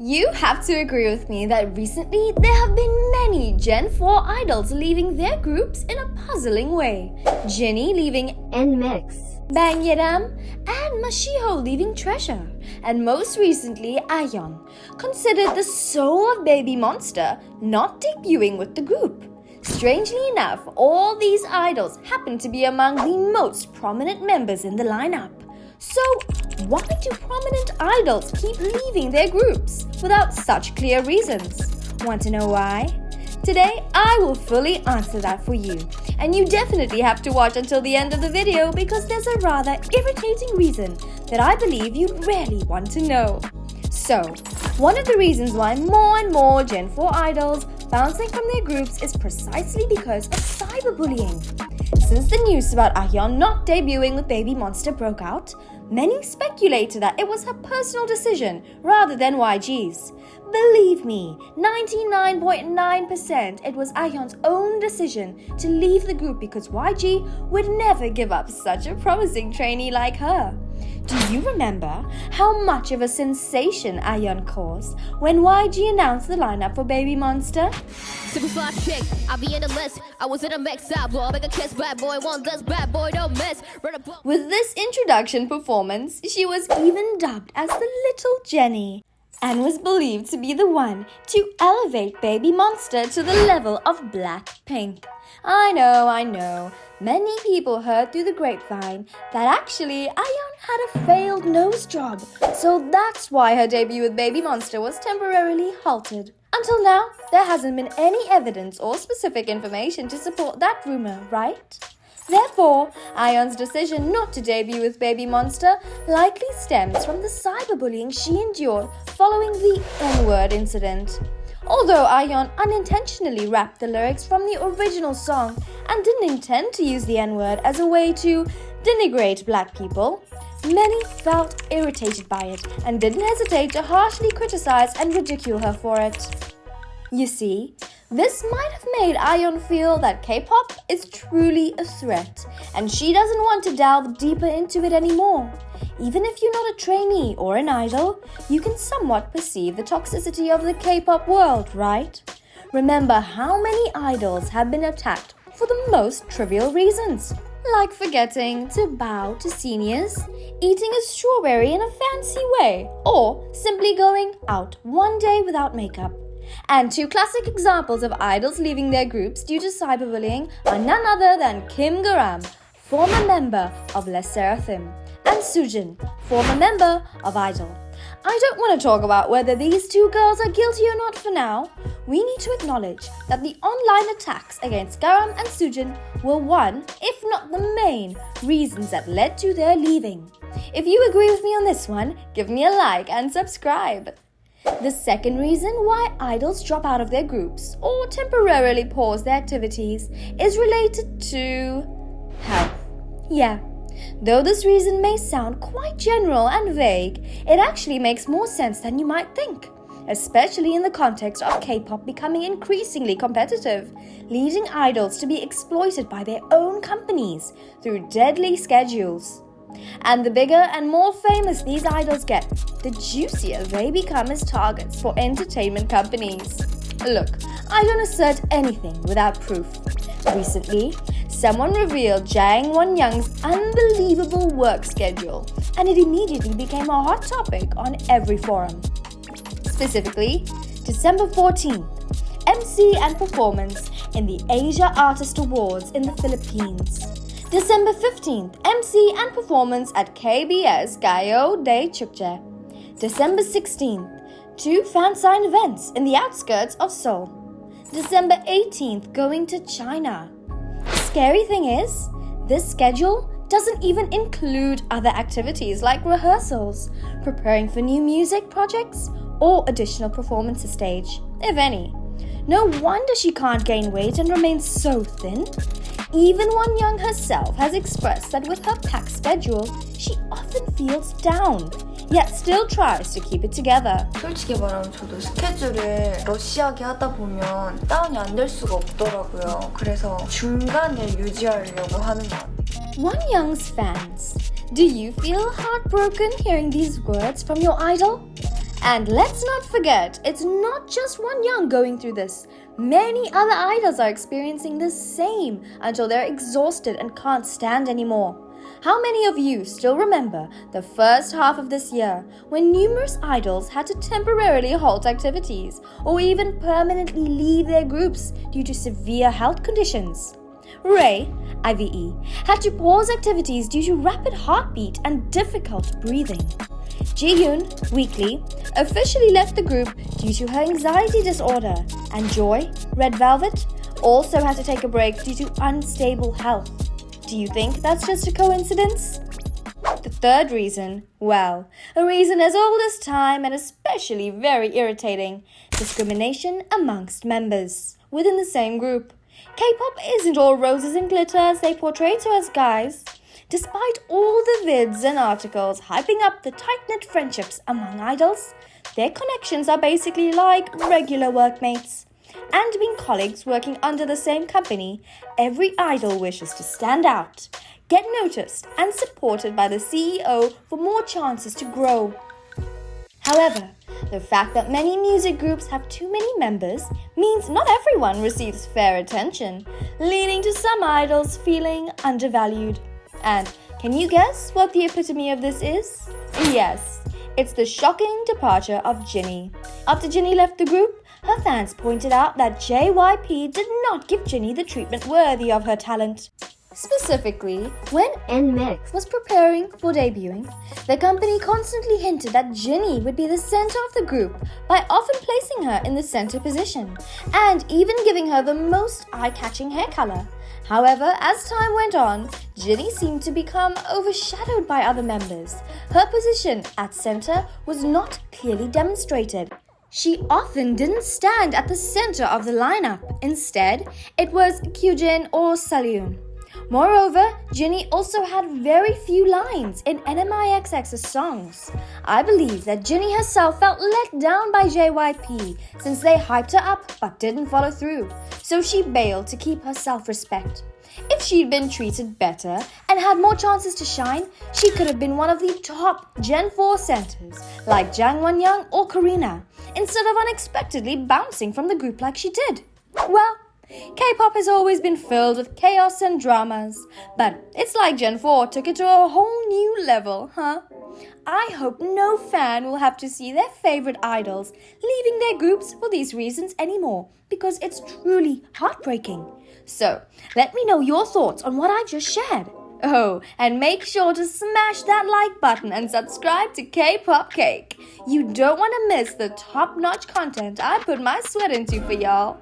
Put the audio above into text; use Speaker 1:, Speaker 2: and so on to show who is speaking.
Speaker 1: You have to agree with me that recently there have been many Gen 4 idols leaving their groups in a puzzling way. Jinni leaving NMIXX, Yedam and Mashiho leaving Treasure, and most recently Ahyeon, considered the soul of Baby Monster, not debuting with the group. Strangely enough, all these idols happen to be among the most prominent members in the lineup. So, why do prominent idols keep leaving their groups without such clear reasons? Want to know why? Today, I will fully answer that for you. And you definitely have to watch until the end of the video because there's a rather irritating reason that I believe you'd really want to know. So, one of the reasons why more and more Gen 4 idols bouncing from their groups is precisely because of cyberbullying. Since the news about Ahyeon not debuting with Baby Monster broke out, many speculated that it was her personal decision rather than YG's. Believe me, 99.9% it was Ahyeon's own decision to leave the group because YG would never give up such a promising trainee like her. Do you remember how much of a sensation Ahyeon caused when YG announced the lineup for Baby Monster?
Speaker 2: Super fly chick, I be in the list. I was in a mix up, blow make a kiss, bad boy, one less bad boy, don't miss.
Speaker 1: With this introduction performance, she was even dubbed as the Little Jenny, and was believed to be the one to elevate Baby Monster to the level of Blackpink. I know. Many people heard through the grapevine that actually Ahyeon had a failed nose job, so that's why her debut with Baby Monster was temporarily halted. Until now, there hasn't been any evidence or specific information to support that rumor, right? Therefore, Ahyeon's decision not to debut with Baby Monster likely stems from the cyberbullying she endured following the N-word incident. Although Ahyeon unintentionally rapped the lyrics from the original song and didn't intend to use the N-word as a way to denigrate black people, many felt irritated by it and didn't hesitate to harshly criticize and ridicule her for it. You see, this might have made Ahyeon feel that K-pop is truly a threat, and she doesn't want to delve deeper into it anymore. Even if you're not a trainee or an idol, you can somewhat perceive the toxicity of the K-pop world, right? Remember how many idols have been attacked for the most trivial reasons, like forgetting to bow to seniors, eating a strawberry in a fancy way, or simply going out one day without makeup. And two classic examples of idols leaving their groups due to cyberbullying are none other than Kim Garam, former member of Les Seraphim, and Soojin, former member of Idol. I don't want to talk about whether these two girls are guilty or not for now. We need to acknowledge that the online attacks against Garam and Soojin were one, if not the main, reasons that led to their leaving. If you agree with me on this one, give me a like and subscribe. The second reason why idols drop out of their groups or temporarily pause their activities is related to health. Yeah, though this reason may sound quite general and vague, it actually makes more sense than you might think, especially in the context of K-pop becoming increasingly competitive, leading idols to be exploited by their own companies through deadly schedules. And the bigger and more famous these idols get, the juicier they become as targets for entertainment companies. Look, I don't assert anything without proof. Recently, someone revealed Jang Won-young's unbelievable work schedule, and it immediately became a hot topic on every forum. Specifically, December 14th, MC and performance in the Asia Artist Awards in the Philippines. December 15th, MC and performance at KBS Gayo Day Chukje. December 16th, 2 fan sign events in the outskirts of Seoul. December 18th, going to China. The scary thing is, this schedule doesn't even include other activities like rehearsals, preparing for new music projects, or additional performances stage, if any. No wonder she can't gain weight and remains so thin. Even Won-young herself has expressed that with her packed schedule, she often feels down, yet still tries to keep it together.
Speaker 3: 솔직히 말하면 저도 스케줄을 러시하게 하다 보면 다운이 안 될 수가 없더라고요. 그래서 중간을 유지하려고 하는 것 같아요.
Speaker 1: Won-young's fans, do you feel heartbroken hearing these words from your idol? And let's not forget, it's not just one young going through this. Many other idols are experiencing the same until they're exhausted and can't stand anymore. How many of you still remember the first half of this year when numerous idols had to temporarily halt activities or even permanently leave their groups due to severe health conditions? Ray, IVE, had to pause activities due to rapid heartbeat and difficult breathing. Jiyoon, Weekly, officially left the group due to her anxiety disorder, and Joy, Red Velvet, also had to take a break due to unstable health. Do you think that's just a coincidence? The third reason, well, a reason as old as time and especially very irritating, discrimination amongst members within the same group. K-pop isn't all roses and glitter as they portray to us guys. Despite all the vids and articles hyping up the tight-knit friendships among idols, their connections are basically like regular workmates. And being colleagues working under the same company, every idol wishes to stand out, get noticed, and supported by the CEO for more chances to grow. However, the fact that many music groups have too many members means not everyone receives fair attention, leading to some idols feeling undervalued. And can you guess what the epitome of this is? Yes, it's the shocking departure of Jinni. After Jinni left the group, her fans pointed out that JYP did not give Jinni the treatment worthy of her talent. Specifically, when NMIXX was preparing for debuting, the company constantly hinted that Jinni would be the center of the group by often placing her in the center position and even giving her the most eye-catching hair color. However, as time went on, Jinni seemed to become overshadowed by other members. Her position at center was not clearly demonstrated. She often didn't stand at the center of the lineup. Instead, it was Kyujin or Saleun. Moreover, Jinni also had very few lines in NMIXX's songs. I believe that Jinni herself felt let down by JYP since they hyped her up but didn't follow through, so she bailed to keep her self-respect. If she'd been treated better and had more chances to shine, she could have been one of the top Gen4 centers like Jang Won-young or Karina, instead of unexpectedly bouncing from the group like she did. Well, K-pop has always been filled with chaos and dramas, but it's like Gen4 took it to a whole new level, huh? I hope no fan will have to see their favorite idols leaving their groups for these reasons anymore, because it's truly heartbreaking. So, let me know your thoughts on what I just shared. Oh, and make sure to smash that like button and subscribe to K-Pop Cake. You don't want to miss the top-notch content I put my sweat into for y'all.